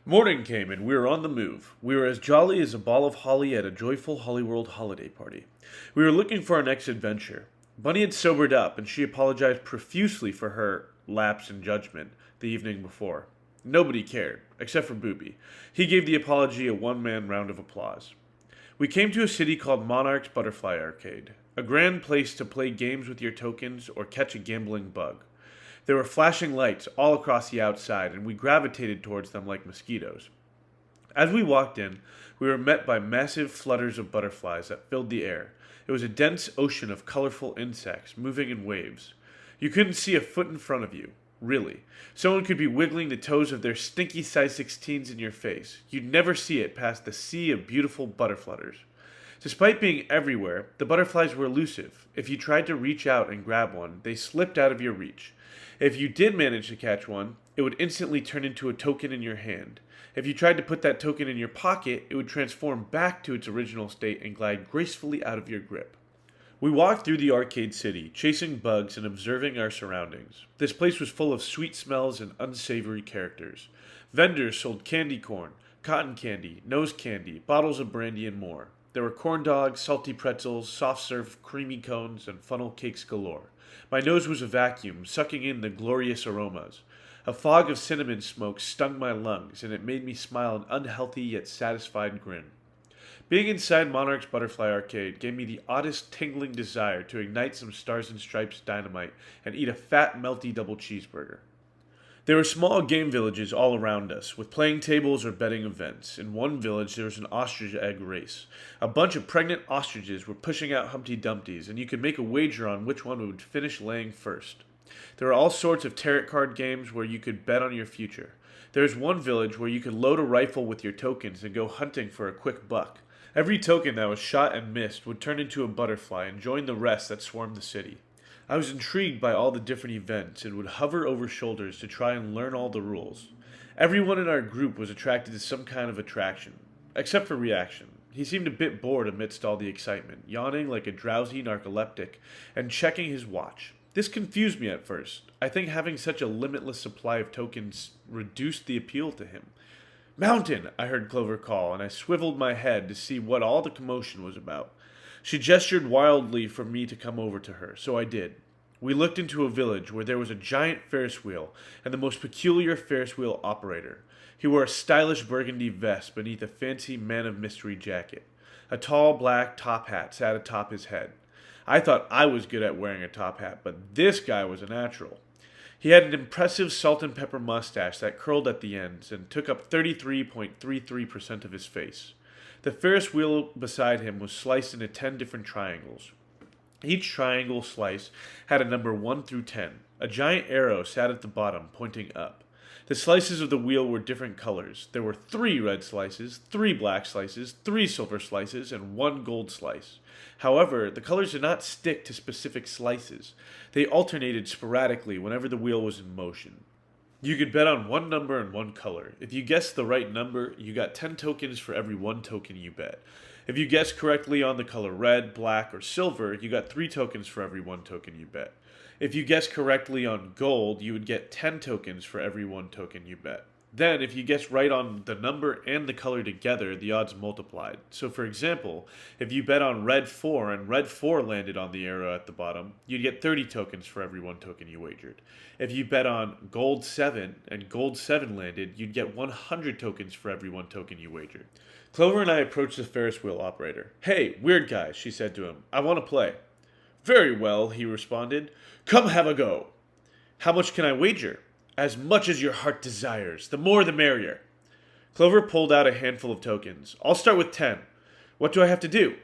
Morning came and we were on the move. We were as jolly as a ball of holly at a joyful Hollyworld holiday party. We were looking for our next adventure. Bunny had sobered up and she apologized profusely for her lapse in judgment the evening before. Nobody cared, except for Booby. He gave the apology a one-man round of applause. We came to a city called Monarch's Butterfly Arcade, a grand place to play games with your tokens or catch a gambling bug. There were flashing lights all across the outside, and we gravitated towards them like mosquitoes. As we walked in, we were met by massive flutters of butterflies that filled the air. It was a dense ocean of colorful insects moving in waves. You couldn't see a foot in front of you, really. Someone could be wiggling the toes of their stinky size 16s in your face. You'd never see it past the sea of beautiful butterflutters. Despite being everywhere, the butterflies were elusive. If you tried to reach out and grab one, they slipped out of your reach. If you did manage to catch one, it would instantly turn into a token in your hand. If you tried to put that token in your pocket, it would transform back to its original state and glide gracefully out of your grip. We walked through the arcade city, chasing bugs and observing our surroundings. This place was full of sweet smells and unsavory characters. Vendors sold candy corn, cotton candy, nose candy, bottles of brandy, and more. There were corn dogs, salty pretzels, soft serve creamy cones, and funnel cakes galore. My nose was a vacuum, sucking in the glorious aromas. A fog of cinnamon smoke stung my lungs, and it made me smile an unhealthy yet satisfied grin. Being inside Monarch's Butterfly Arcade gave me the oddest tingling desire to ignite some Stars and Stripes dynamite and eat a fat, melty double cheeseburger. There were small game villages all around us, with playing tables or betting events. In one village, there was an ostrich egg race. A bunch of pregnant ostriches were pushing out Humpty Dumptys, and you could make a wager on which one would finish laying first. There were all sorts of tarot card games where you could bet on your future. There was one village where you could load a rifle with your tokens and go hunting for a quick buck. Every token that was shot and missed would turn into a butterfly and join the rest that swarmed the city. I was intrigued by all the different events and would hover over shoulders to try and learn all the rules. Everyone in our group was attracted to some kind of attraction, except for Reaction. He seemed a bit bored amidst all the excitement, yawning like a drowsy narcoleptic and checking his watch. This confused me at first. I think having such a limitless supply of tokens reduced the appeal to him. Mountain! I heard Clover call, and I swiveled my head to see what all the commotion was about. She gestured wildly for me to come over to her, so I did. We looked into a village where there was a giant Ferris wheel and the most peculiar Ferris wheel operator. He wore a stylish burgundy vest beneath a fancy man of mystery jacket. A tall black top hat sat atop his head. I thought I was good at wearing a top hat, but this guy was a natural. He had an impressive salt and pepper mustache that curled at the ends and took up 33.33% of his face. The Ferris wheel beside him was sliced into 10 different triangles. Each triangle slice had a number 1 through 10. A giant arrow sat at the bottom, pointing up. The slices of the wheel were different colors. There were 3 red slices, 3 black slices, 3 silver slices, and 1 gold slice. However, the colors did not stick to specific slices. They alternated sporadically whenever the wheel was in motion. You could bet on one number and one color. If you guessed the right number, you got 10 tokens for every 1 token you bet. If you guessed correctly on the color red, black, or silver, you got 3 tokens for every 1 token you bet. If you guessed correctly on gold, you would get 10 tokens for every 1 token you bet. Then, if you guessed right on the number and the color together, the odds multiplied. So, for example, if you bet on red 4 and red 4 landed on the arrow at the bottom, you'd get 30 tokens for every 1 token you wagered. If you bet on gold 7 and gold 7 landed, you'd get 100 tokens for every 1 token you wagered. Clover and I approached the Ferris wheel operator. "Hey, weird guy," she said to him. "I want to play." "Very well," he responded. "Come have a go." "How much can I wager?" "As much as your heart desires. The more the merrier." Clover pulled out a handful of tokens. "I'll start with 10. What do I have to do?"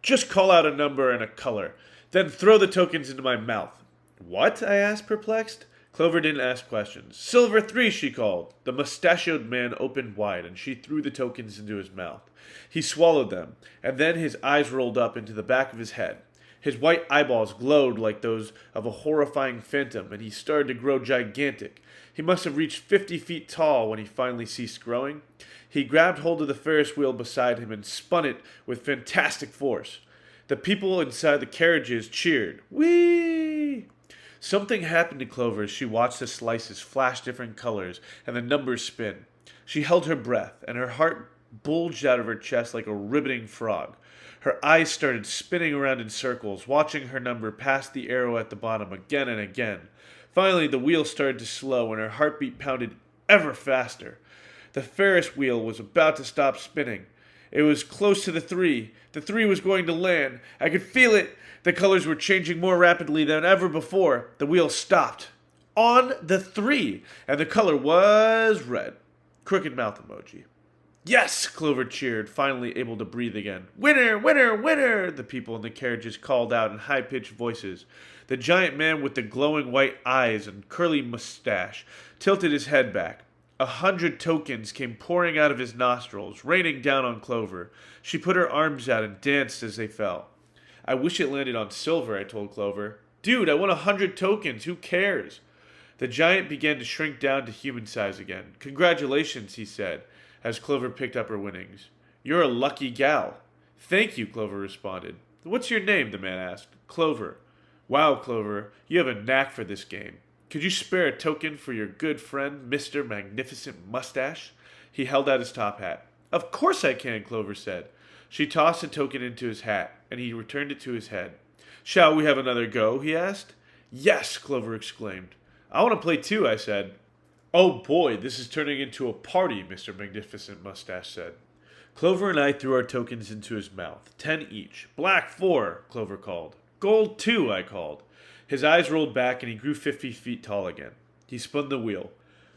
"Just call out a number and a color. Then throw the tokens into my mouth." "What?" I asked, perplexed. Clover didn't ask questions. "Silver 3, she called. The mustachioed man opened wide, and she threw the tokens into his mouth. He swallowed them, and then his eyes rolled up into the back of his head. His white eyeballs glowed like those of a horrifying phantom, and he started to grow gigantic. He must have reached 50 feet tall when he finally ceased growing. He grabbed hold of the Ferris wheel beside him and spun it with fantastic force. The people inside the carriages cheered. Whee! Something happened to Clover as she watched the slices flash different colors and the numbers spin. She held her breath, and her heart bulged out of her chest like a ribboning frog. Her eyes started spinning around in circles, watching her number pass the arrow at the bottom again and again. Finally, the wheel started to slow, and her heartbeat pounded ever faster. The Ferris wheel was about to stop spinning. It was close to the 3. The 3 was going to land. I could feel it. The colors were changing more rapidly than ever before. The wheel stopped. On the 3, and the color was red. Crooked mouth emoji. Yes, Clover cheered, finally able to breathe again. Winner, winner, winner, the people in the carriages called out in high-pitched voices. The giant man with the glowing white eyes and curly mustache tilted his head back. 100 tokens came pouring out of his nostrils, raining down on Clover. She put her arms out and danced as they fell. I wish it landed on silver, I told Clover. Dude, I want 100 tokens. Who cares? The giant began to shrink down to human size again. Congratulations, he said, as Clover picked up her winnings. You're a lucky gal. Thank you, Clover responded. What's your name? The man asked. Clover. Wow, Clover, you have a knack for this game. Could you spare a token for your good friend, Mr. Magnificent Mustache? He held out his top hat. Of course I can, Clover said. She tossed a token into his hat, and he returned it to his head. Shall we have another go? He asked. Yes, Clover exclaimed. I want to play too, I said. Oh boy, this is turning into a party, Mr. Magnificent Mustache said. Clover and I threw our tokens into his mouth, 10 each. Black 4, Clover called. Gold 2, I called. His eyes rolled back and he grew 50 feet tall again. He spun the wheel.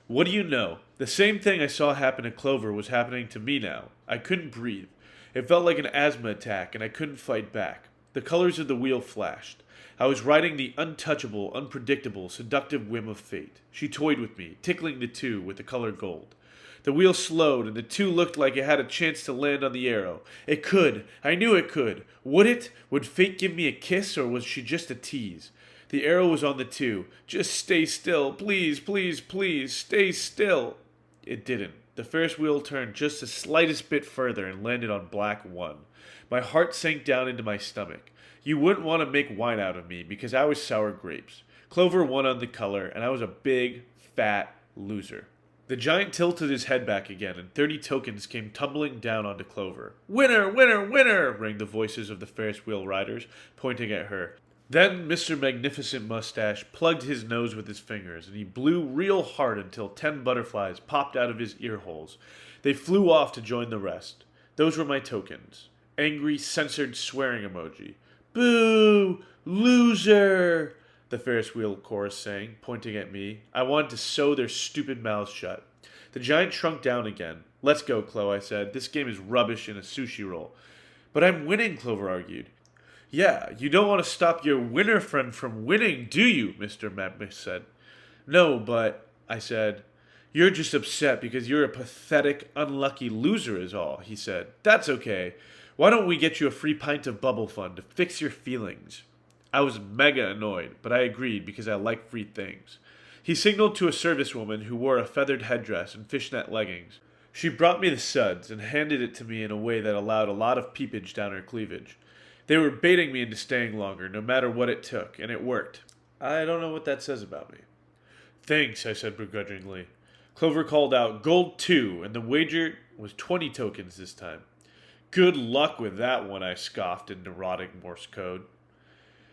What do you know? The same thing I saw happen to Clover was happening to me now. I couldn't breathe. It felt like an asthma attack and I couldn't fight back. The colors of the wheel flashed. I was riding the untouchable, unpredictable, seductive whim of fate. She toyed with me, tickling the 2 with the color gold. The wheel slowed, and the 2 looked like it had a chance to land on the arrow. It could. I knew it could. Would it? Would fate give me a kiss, or was she just a tease? The arrow was on the 2. Just stay still. Please, please, please, stay still. It didn't. The Ferris wheel turned just the slightest bit further and landed on black 1. My heart sank down into my stomach. You wouldn't want to make wine out of me because I was sour grapes. Clover won on the color, and I was a big, fat loser. The giant tilted his head back again, and 30 tokens came tumbling down onto Clover. Winner, winner, winner, rang the voices of the Ferris wheel riders, pointing at her. Then Mr. Magnificent Mustache plugged his nose with his fingers, and he blew real hard until 10 butterflies popped out of his ear holes. They flew off to join the rest. Those were my tokens. Angry, censored, swearing emoji. Boo! Loser! The Ferris wheel chorus sang, pointing at me. I wanted to sew their stupid mouths shut. The giant shrunk down again. Let's go, Chloe, I said. This game is rubbish in a sushi roll. But I'm winning, Clover argued. Yeah, you don't want to stop your winner friend from winning, do you? Mr. Madness said. No, but, I said. You're just upset because you're a pathetic, unlucky loser is all, he said. That's okay. Why don't we get you a free pint of Bubble Fun to fix your feelings? I was mega annoyed, but I agreed because I like free things. He signaled to a servicewoman who wore a feathered headdress and fishnet leggings. She brought me the suds and handed it to me in a way that allowed a lot of peepage down her cleavage. They were baiting me into staying longer, no matter what it took, and it worked. I don't know what that says about me. Thanks, I said begrudgingly. Clover called out, Gold 2, and the wager was 20 tokens this time. Good luck with that one, I scoffed in neurotic Morse code.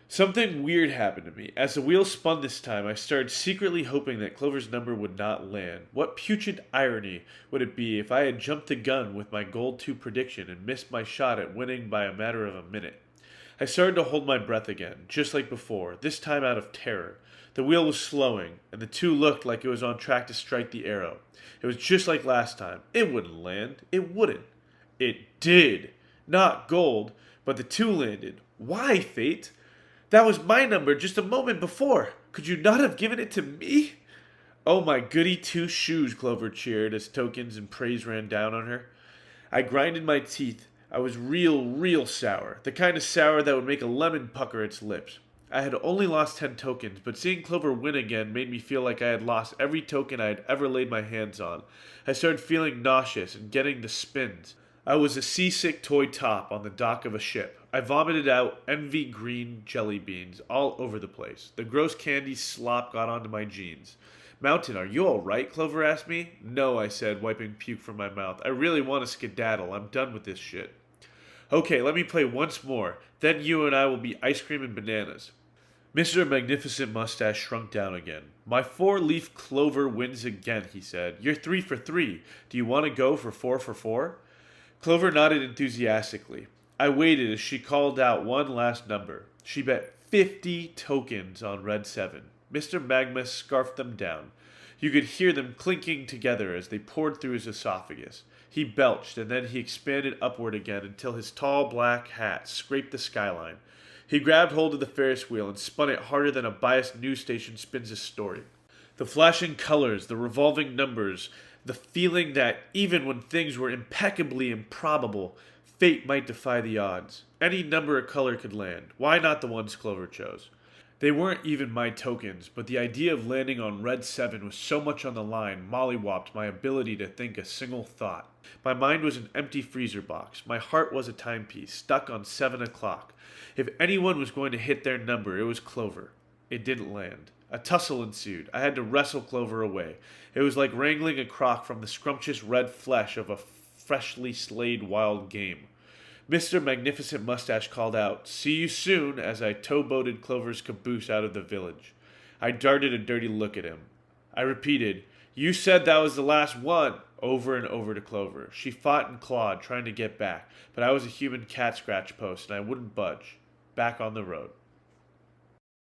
Something weird happened to me. As the wheel spun this time, I started secretly hoping that Clover's number would not land. What putrid irony would it be if I had jumped the gun with my Gold 2 prediction and missed my shot at winning by a matter of a minute? I started to hold my breath again, just like before, this time out of terror. The wheel was slowing, and the 2 looked like it was on track to strike the arrow. It was just like last time. It wouldn't land. It wouldn't. It did. Not gold, but the 2 landed. Why, fate? That was my number just a moment before. Could you not have given it to me? Oh, my goody 2 shoes, Clover cheered as tokens and praise ran down on her. I grinded my teeth. I was real sour. The kind of sour that would make a lemon pucker its lips. I had only lost 10 tokens, but seeing Clover win again made me feel like I had lost every token I had ever laid my hands on. I started feeling nauseous and getting the spins. I was a seasick toy top on the dock of a ship. I vomited out envy green jelly beans all over the place. The gross candy slop got onto my jeans. Mountain, are you all right? Clover asked me. No, I said, wiping puke from my mouth. I really want to skedaddle. I'm done with this shit. Okay, let me play once more. Then you and I will be ice cream and bananas. Mr. Magnificent Mustache shrunk down again. My four-leaf clover wins again, he said. You're 3 for 3. Do you want to go for 4 for 4? Clover nodded enthusiastically. I waited as she called out one last number. She bet 50 tokens on red 7. Mr. Magma scarfed them down. You could hear them clinking together as they poured through his esophagus. He belched, and then he expanded upward again until his tall black hat scraped the skyline. He grabbed hold of the Ferris wheel and spun it harder than a biased news station spins a story. The flashing colors, the revolving numbers, the feeling that even when things were impeccably improbable, fate might defy the odds. Any number or color could land. Why not the ones Clover chose? They weren't even my tokens, but the idea of landing on red 7 was so much on the line, mollywopped my ability to think a single thought. My mind was an empty freezer box. My heart was a timepiece, stuck on 7 o'clock. If anyone was going to hit their number, it was Clover. It didn't land. A tussle ensued. I had to wrestle Clover away. It was like wrangling a croc from the scrumptious red flesh of a freshly slayed wild game. Mr. Magnificent Mustache called out, See you soon, as I towboated Clover's caboose out of the village. I darted a dirty look at him. I repeated, You said that was the last one, over and over to Clover. She fought and clawed, trying to get back, but I was a human cat scratch post, and I wouldn't budge. Back on the road.